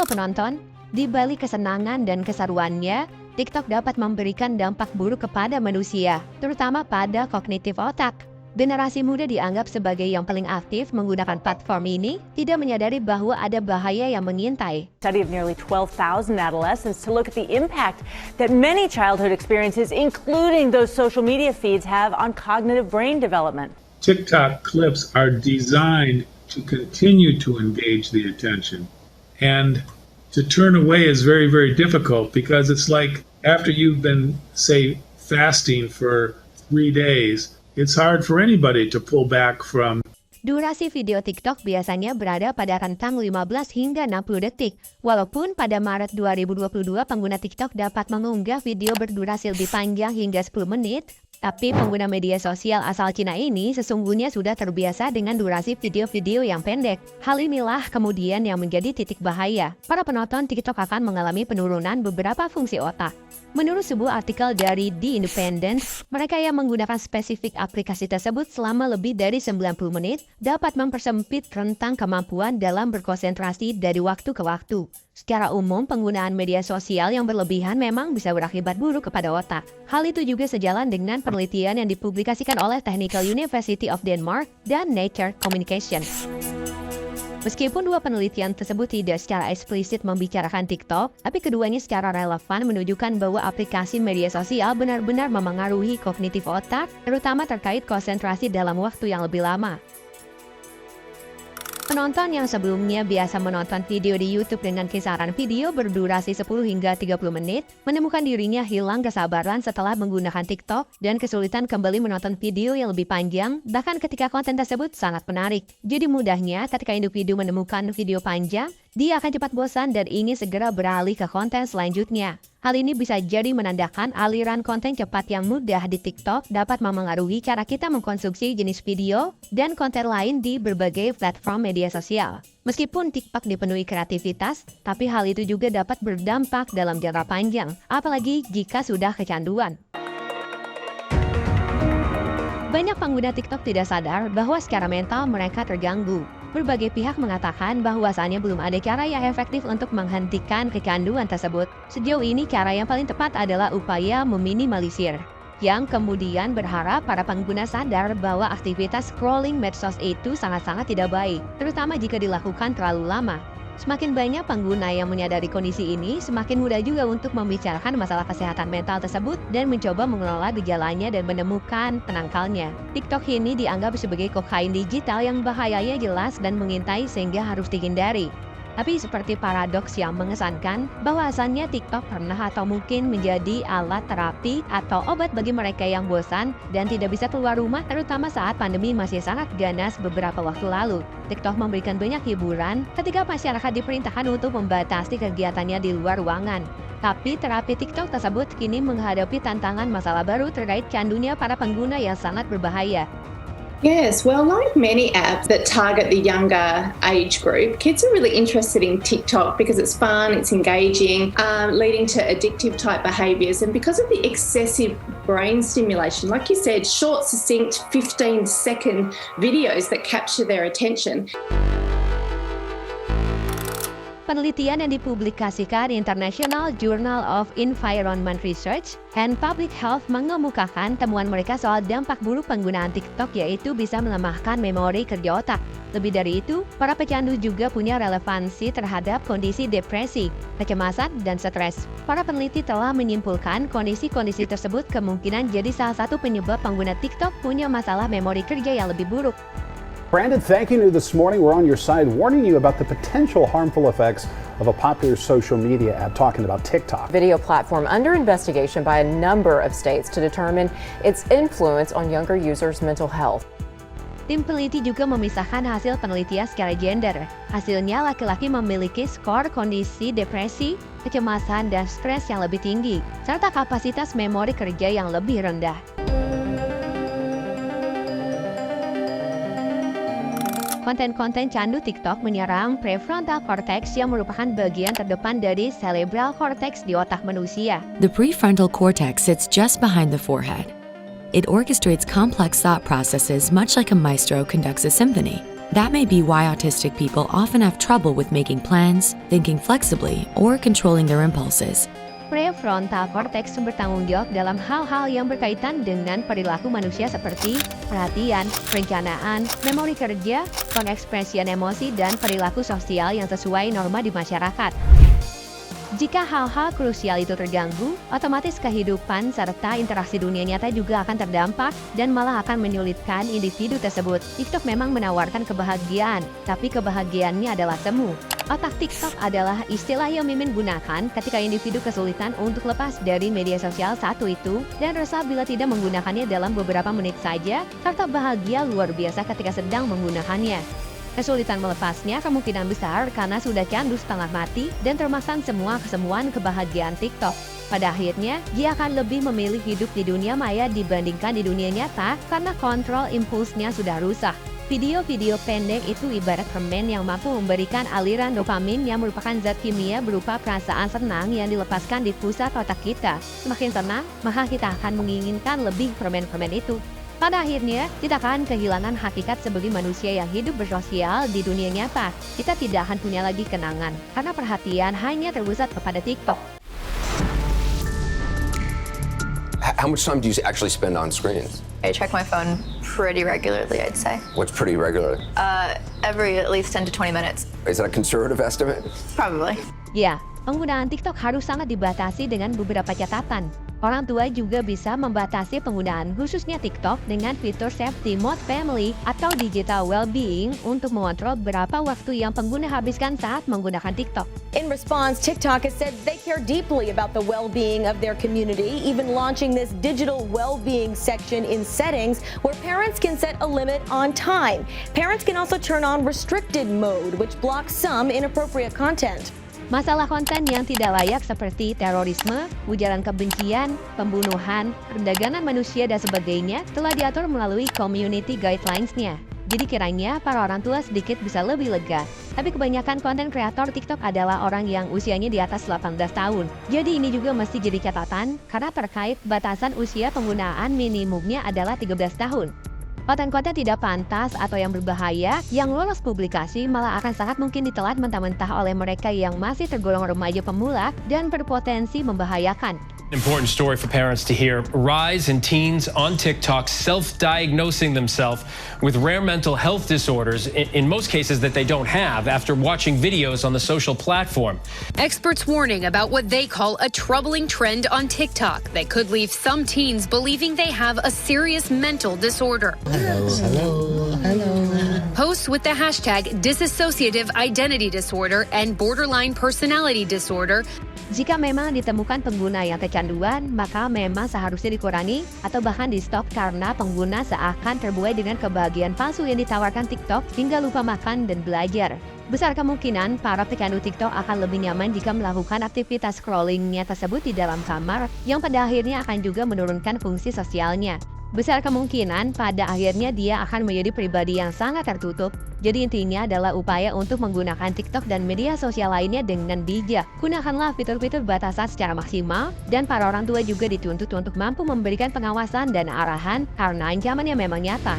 penonton, di balik kesenangan dan keseruannya, TikTok dapat memberikan dampak buruk kepada manusia, terutama pada kognitif otak. Generasi muda dianggap sebagai yang paling aktif menggunakan platform ini, tidak menyadari bahwa ada bahaya yang mengintai. Study of nearly 12,000 adolescents to look at the impact that many childhood experiences, including those social media feeds, have on cognitive brain development. TikTok clips are designed to continue to engage the attention, and to turn away is very, very difficult because it's like after you've been, say, fasting for 3 days, it's hard for anybody to pull back from. Durasi video TikTok biasanya berada pada rentang 15 hingga 60 detik. Walaupun pada Maret 2022 pengguna TikTok dapat mengunggah video berdurasi lebih panjang hingga 10 menit, tapi pengguna media sosial asal Cina ini sesungguhnya sudah terbiasa dengan durasi video-video yang pendek. Hal inilah kemudian yang menjadi titik bahaya. Para penonton TikTok akan mengalami penurunan beberapa fungsi otak. Menurut sebuah artikel dari The Independent, mereka yang menggunakan spesifik aplikasi tersebut selama lebih dari 90 menit dapat mempersempit rentang kemampuan dalam berkonsentrasi dari waktu ke waktu. Secara umum, penggunaan media sosial yang berlebihan memang bisa berakibat buruk kepada otak. Hal itu juga sejalan dengan penelitian yang dipublikasikan oleh Technical University of Denmark dan Nature Communication. Meskipun dua penelitian tersebut tidak secara eksplisit membicarakan TikTok, tapi keduanya secara relevan menunjukkan bahwa aplikasi media sosial benar-benar memengaruhi kognitif otak, terutama terkait konsentrasi dalam waktu yang lebih lama. Penonton yang sebelumnya biasa menonton video di YouTube dengan kisaran video berdurasi 10 hingga 30 menit, menemukan dirinya hilang kesabaran setelah menggunakan TikTok dan kesulitan kembali menonton video yang lebih panjang, bahkan ketika konten tersebut sangat menarik. Jadi mudahnya ketika individu menemukan video panjang, dia akan cepat bosan dan ingin segera beralih ke konten selanjutnya. Hal ini bisa jadi menandakan aliran konten cepat yang mudah di TikTok dapat memengaruhi cara kita mengkonsumsi jenis video dan konten lain di berbagai platform media sosial. Meskipun TikTok dipenuhi kreativitas, tapi hal itu juga dapat berdampak dalam jangka panjang, apalagi jika sudah kecanduan. Banyak pengguna TikTok tidak sadar bahwa secara mental mereka terganggu. Berbagai pihak mengatakan bahwasannya belum ada cara yang efektif untuk menghentikan kecanduan tersebut. Sejauh ini cara yang paling tepat adalah upaya meminimalisir, yang kemudian berharap para pengguna sadar bahwa aktivitas scrolling medsos itu sangat-sangat tidak baik, terutama jika dilakukan terlalu lama. Semakin banyak pengguna yang menyadari kondisi ini, semakin mudah juga untuk membicarakan masalah kesehatan mental tersebut dan mencoba mengelola gejalanya dan menemukan penangkalnya. TikTok ini dianggap sebagai kokain digital yang bahayanya jelas dan mengintai sehingga harus dihindari. Tapi seperti paradoks yang mengesankan, bahwasannya TikTok pernah atau mungkin menjadi alat terapi atau obat bagi mereka yang bosan dan tidak bisa keluar rumah, terutama saat pandemi masih sangat ganas beberapa waktu lalu. TikTok memberikan banyak hiburan ketika masyarakat diperintahkan untuk membatasi kegiatannya di luar ruangan. Tapi terapi TikTok tersebut kini menghadapi tantangan masalah baru terkait candunya para pengguna yang sangat berbahaya. Yes, well, like many apps that target the younger age group, kids are really interested in TikTok because it's fun, it's engaging, leading to addictive type behaviours. And because of the excessive brain stimulation, like you said, short, succinct, 15-second videos that capture their attention. Penelitian yang dipublikasikan di International Journal of Environment Research and Public Health mengemukakan temuan mereka soal dampak buruk penggunaan TikTok, yaitu bisa melemahkan memori kerja otak. Lebih dari itu, para pecandu juga punya relevansi terhadap kondisi depresi, kecemasan, dan stres. Para peneliti telah menyimpulkan kondisi-kondisi tersebut kemungkinan jadi salah satu penyebab pengguna TikTok punya masalah memori kerja yang lebih buruk. Brandon, thanking you this morning. We're on your side warning you about the potential harmful effects of a popular social media app, talking about TikTok. Video platform under investigation by a number of states to determine its influence on younger users' mental health. Tim peneliti juga memisahkan hasil penelitian secara gender. Hasilnya laki-laki memiliki skor kondisi depresi, kecemasan, dan stres yang lebih tinggi, serta kapasitas memori kerja yang lebih rendah. Konten-konten candu TikTok menyerang prefrontal cortex yang merupakan bagian terdepan dari cerebral cortex di otak manusia. The prefrontal cortex sits just behind the forehead. It orchestrates complex thought processes much like a maestro conducts a symphony. That may be why autistic people often have trouble with making plans, thinking flexibly, or controlling their impulses. Prefrontal cortex bertanggung jawab dalam hal-hal yang berkaitan dengan perilaku manusia seperti perhatian, perencanaan, memori kerja, pengekspresian emosi, dan perilaku sosial yang sesuai norma di masyarakat. Jika hal-hal krusial itu terganggu, otomatis kehidupan serta interaksi dunia nyata juga akan terdampak dan malah akan menyulitkan individu tersebut. TikTok memang menawarkan kebahagiaan, tapi kebahagiaannya adalah semu. Otak TikTok adalah istilah yang Mimin gunakan ketika individu kesulitan untuk lepas dari media sosial satu itu dan resah bila tidak menggunakannya dalam beberapa menit saja, serta bahagia luar biasa ketika sedang menggunakannya. Kesulitan melepasnya kemungkinan besar karena sudah candu setengah mati dan termakan semua kesemuan kebahagiaan TikTok. Pada akhirnya, dia akan lebih memilih hidup di dunia maya dibandingkan di dunia nyata karena kontrol impulsnya sudah rusak. Video-video pendek itu ibarat permen yang mampu memberikan aliran dopamin yang merupakan zat kimia berupa perasaan senang yang dilepaskan di pusat otak kita. Semakin tenang, maka kita akan menginginkan lebih permen-permen itu. Pada akhirnya, kita akan kehilangan hakikat sebagai manusia yang hidup bersosial di dunia nyata. Kita tidak akan punya lagi kenangan, karena perhatian hanya terpusat kepada TikTok. How much time do you actually spend on screens? I check my phone pretty regularly, I'd say. What's pretty regular? Every at least 10 to 20 minutes. Is that a conservative estimate? Probably. Ya, penggunaan TikTok harus sangat dibatasi dengan beberapa catatan. Orang tua juga bisa membatasi penggunaan khususnya TikTok dengan fitur Safety Mode Family atau Digital Wellbeing untuk mengontrol berapa waktu yang pengguna habiskan saat menggunakan TikTok. In response, TikTok has said they care deeply about the well-being of their community, even launching this digital well-being section in settings where parents can set a limit on time. Parents can also turn on restricted mode, which blocks some inappropriate content. Masalah konten yang tidak layak seperti terorisme, ujaran kebencian, pembunuhan, perdagangan manusia, dan sebagainya telah diatur melalui community guidelines-nya. Jadi kiranya para orang tua sedikit bisa lebih lega. Tapi kebanyakan konten kreator TikTok adalah orang yang usianya di atas 18 tahun. Jadi ini juga mesti jadi catatan karena terkait batasan usia penggunaan minimumnya adalah 13 tahun. Konten-konten tidak pantas atau yang berbahaya yang lolos publikasi malah akan sangat mungkin ditelan mentah-mentah oleh mereka yang masih tergolong remaja pemula dan berpotensi membahayakan. Important story for parents to hear. Rise in teens on TikTok self-diagnosing themselves with rare mental health disorders, in most cases that they don't have, after watching videos on the social platform. Experts warning about what they call a troubling trend on TikTok that could leave some teens believing they have a serious mental disorder. Hello. Posts with the hashtag dissociative identity disorder and borderline personality disorder. Jika memang ditemukan pengguna yang kecanduan, maka memang seharusnya dikurangi atau bahkan di-stop karena pengguna seakan terbuai dengan kebahagiaan palsu yang ditawarkan TikTok hingga lupa makan dan belajar. Besar kemungkinan para pecandu TikTok akan lebih nyaman jika melakukan aktivitas scrollingnya tersebut di dalam kamar, yang pada akhirnya akan juga menurunkan fungsi sosialnya. Besar kemungkinan pada akhirnya dia akan menjadi pribadi yang sangat tertutup. Jadi intinya adalah upaya untuk menggunakan TikTok dan media sosial lainnya dengan bijak. Gunakanlah fitur-fitur batasan secara maksimal, dan para orang tua juga dituntut untuk mampu memberikan pengawasan dan arahan karena ancamannya memang nyata.